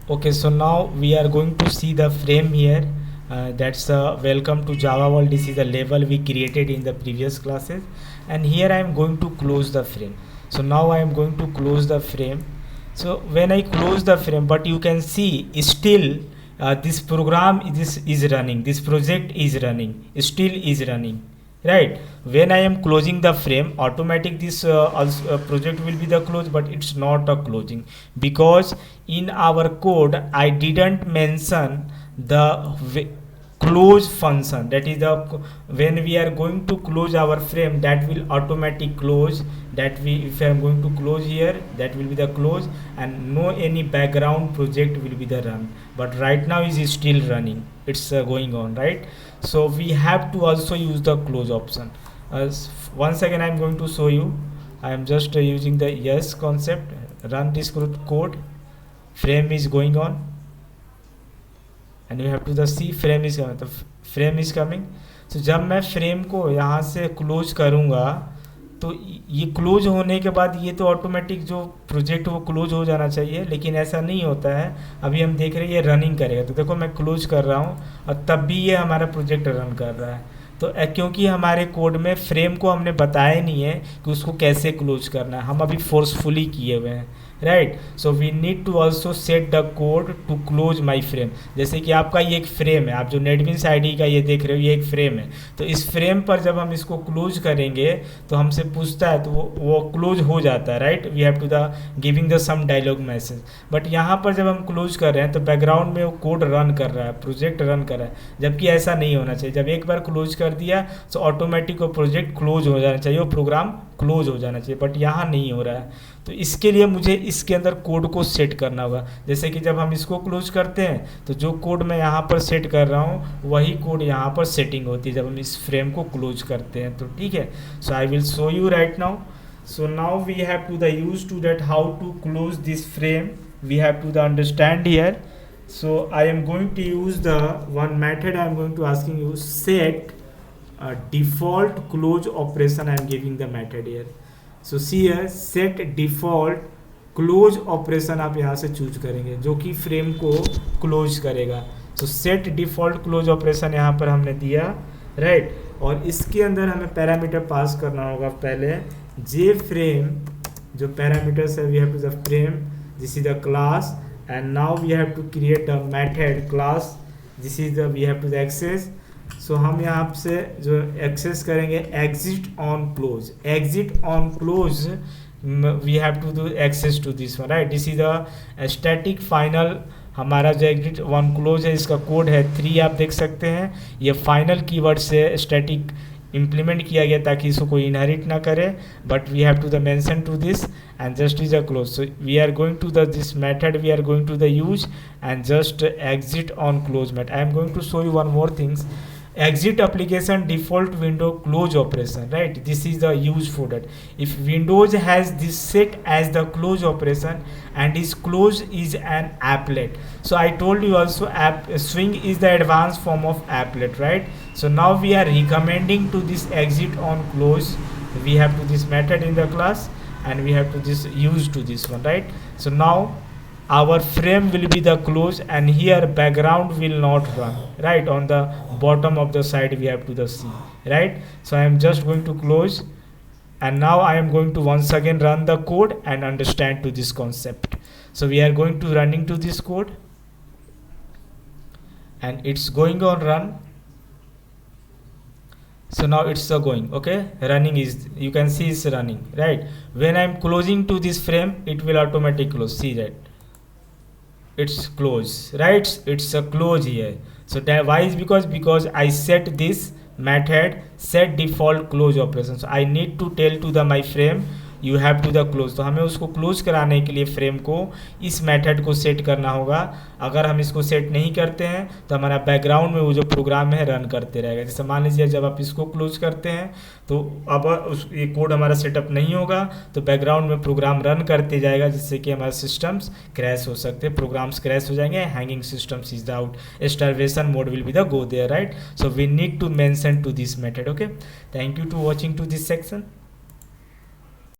Okay, so now we are going to see the frame here. That's welcome to Java World. This is the level we created in the previous classes, and here I am going to close the frame. So now I am going to close the frame. So when I close the frame, but you can see still this program is running. This project is running. Still is running. Right, when I am closing the frame, automatic this project will be the close, but it's not a closing because in our code I didn't mention the close function. That is the when we are going to close our frame, that will automatic close. That we, if I am going to close here, that will be the close, and no any background project will be the run. But right now is still running, it's going on, right? So we have to also use the close option. Once again I am going to show you. I am just using the yes concept. Run this code. Frame is going on, and you have to the see frame is coming. The frame is coming. So जब मैं frame को यहाँ से close करूँगा, तो ये close होने के बाद ये तो ऑटोमेटिक जो प्रोजेक्ट वो क्लोज हो जाना चाहिए, लेकिन ऐसा नहीं होता है. अभी हम देख रहे हैं ये रनिंग करेगा. तो देखो मैं क्लोज कर रहा हूँ और तब भी ये हमारा प्रोजेक्ट रन कर रहा है. तो क्योंकि हमारे कोड में फ्रेम को हमने बताया नहीं है कि उसको कैसे क्लोज करना है, हम अभी फोर्सफुली किए हुए हैं. Right, so we need to also set the code to close my frame. जैसे कि आपका ये एक फ्रेम है, आप जो नेटबीन्स आईडी का ये देख रहे हो, ये एक फ्रेम है. तो इस फ्रेम पर जब हम इसको क्लोज करेंगे तो हमसे पूछता है, तो वो क्लोज हो जाता है. Right, we have to the giving the some dialogue message. But यहाँ पर जब हम क्लोज कर रहे हैं तो बैकग्राउंड में वो कोड रन कर रहा है, प्रोजेक्ट रन कर रहा है, जबकि ऐसा नहीं होना चाहिए. जब एक बार क्लोज कर दिया तो ऑटोमेटिक वो प्रोजेक्ट क्लोज हो जाना चाहिए, वो प्रोग्राम क्लोज हो जाना चाहिए. बट यहाँ नहीं हो रहा है. तो इसके लिए मुझे इसके अंदर कोड को सेट करना होगा. जैसे कि जब हम इसको क्लोज करते हैं तो जो कोड मैं यहाँ पर सेट कर रहा हूँ वही कोड यहाँ पर सेटिंग होती है जब हम इस फ्रेम को क्लोज करते हैं. तो ठीक है, so I will show you right now. So now we have to the use to that how to close this frame. We have to the understand here. So I am going to use the one method. I am going to asking you set default close operation. I am giving the method here. So see here set default close operation आप यहाँ से choose करेंगे जो कि frame को close करेगा. So set default close operation यहाँ पर हमने दिया, राइट. और इसके अंदर हमें पैरामीटर पास करना होगा पहले. जे फ्रेम जो पैरामीटर्स है, we have to the frame, this is the class, and now we have to create the method class, this is the we have to the access. So हम यहाँ से जो access करेंगे exit on close. Exit on close we have to do access to this one, right. This is the static final. हमारा जो exit on close है इसका code है 3, आप देख सकते हैं. ये फाइनल कीवर्ड से स्टैटिक इम्प्लीमेंट किया गया ताकि इसको कोई इनहेरिट ना करे. But we have to the mention to this and just is a close. So we are going to the this method, we are going to the use and just exit on close method. I am going to show you one more things. Exit application default window close operation, right. This is the use for that. If Windows has this set as the close operation and is close is an applet. So I told you also swing is the advanced form of applet, right. So now we are recommending to this exit on close. We have to this method in the class and we have to this use to this one, right. So now our frame will be the close and here background will not run, right. On the bottom of the side we have to the see, right. So I am just going to close and now I am going to once again run the code and understand to this concept. So we are going to running to this code and it's going on run. So now it's going, okay, running is, you can see it's running, right. When I am closing to this frame it will automatically close. See that it's close, right. It's a close here. So that why is because I set this method set default close operation. So I need to tell to the my frame you have to the close. तो हमें उसको close कराने के लिए frame को इस method को set करना होगा. अगर हम इसको सेट नहीं करते हैं तो हमारा बैकग्राउंड में वो जो प्रोग्राम है रन करते रहेगा. जैसे मान लीजिए जब आप इसको क्लोज करते हैं तो अब ये कोड हमारा सेटअप नहीं होगा तो बैकग्राउंड में प्रोग्राम रन करते जाएगा जिससे कि हमारे सिस्टम्स क्रैश हो सकते हैं, प्रोग्राम्स क्रैश हो जाएंगे, hanging systems is out, starvation mode will be the go there, right. So we need to mention to this method. Okay, thank you to watching to this section.